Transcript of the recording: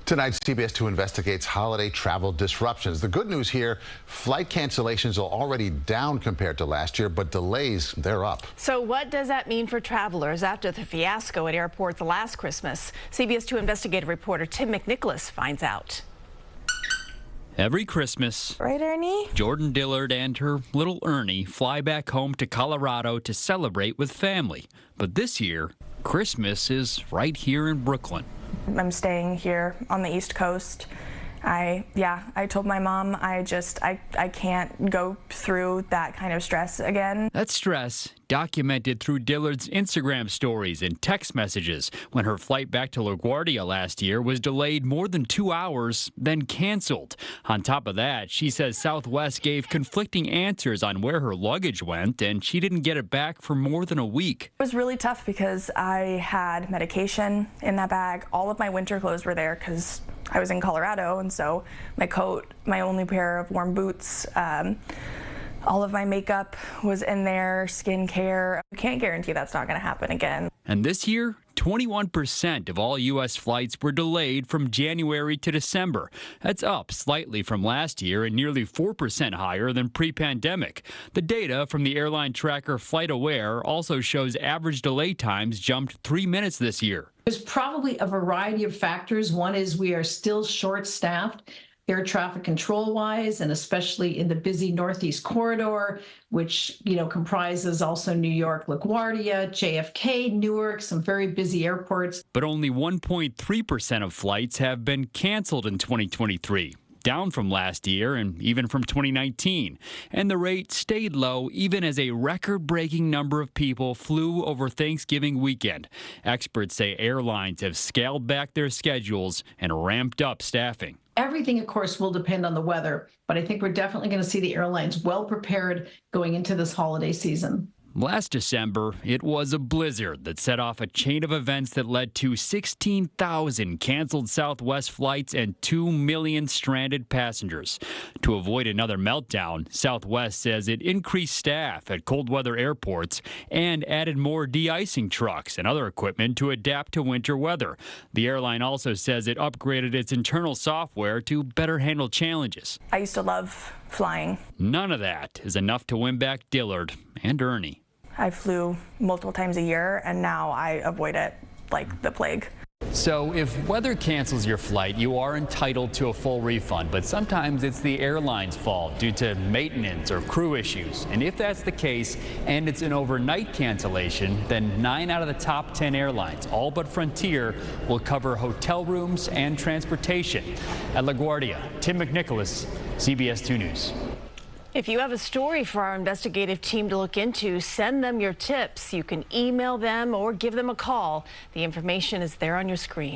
Tonight, CBS 2 investigates holiday travel disruptions. The good news here, flight cancellations are already down compared to last year, but delays, they're up. So what does that mean for travelers after the fiasco at airports last Christmas? CBS 2 investigative reporter Tim McNicholas finds out. Every Christmas, right, Ernie? Jordan Dillard and her little Ernie fly back home to Colorado to celebrate with family. But this year, Christmas is right here in Brooklyn. I'm staying here on the East Coast. I told my mom I can't go through that kind of stress again. That stress documented through Dillard's Instagram stories and text messages when her flight back to LaGuardia last year was delayed more than 2 hours, then canceled. On top of that, she says Southwest gave conflicting answers on where her luggage went, and she didn't get it back for more than a week. It was really tough because I had medication in that bag. All of my winter clothes were there because I was in Colorado, and so my coat, my only pair of warm boots, all of my makeup was in there, skincare. I can't guarantee that's not going to happen again. And this year, 21% of all U.S. flights were delayed from January to December. That's up slightly from last year and nearly 4% higher than pre-pandemic. The data from the airline tracker FlightAware also shows average delay times jumped 3 minutes this year. There's probably a variety of factors. One is we are still short-staffed air traffic control-wise, and especially in the busy Northeast corridor, which comprises also New York, LaGuardia, JFK, Newark, some very busy airports. But only 1.3% of flights have been canceled in 2023. Down from last year and even from 2019. And the rate stayed low even as a record-breaking number of people flew over Thanksgiving weekend. Experts say airlines have scaled back their schedules and ramped up staffing. Everything, of course, will depend on the weather, but I think we're definitely going to see the airlines well prepared going into this holiday season. Last December, it was a blizzard that set off a chain of events that led to 16,000 canceled Southwest flights and 2 million stranded passengers. To avoid another meltdown, Southwest says it increased staff at cold weather airports and added more de-icing trucks and other equipment to adapt to winter weather. The airline also says it upgraded its internal software to better handle challenges. I used to love flying. None of that is enough to win back Dillard and Ernie. I flew multiple times a year, and now I avoid it like the plague. So if weather cancels your flight, you are entitled to a full refund, but sometimes it's the airline's fault due to maintenance or crew issues. And if that's the case and it's an overnight cancellation, then 9 out of the top 10 airlines, all but Frontier, will cover hotel rooms and transportation. At LaGuardia, Tim McNicholas, CBS 2 News. If you have a story for our investigative team to look into, send them your tips. You can email them or give them a call. The information is there on your screen.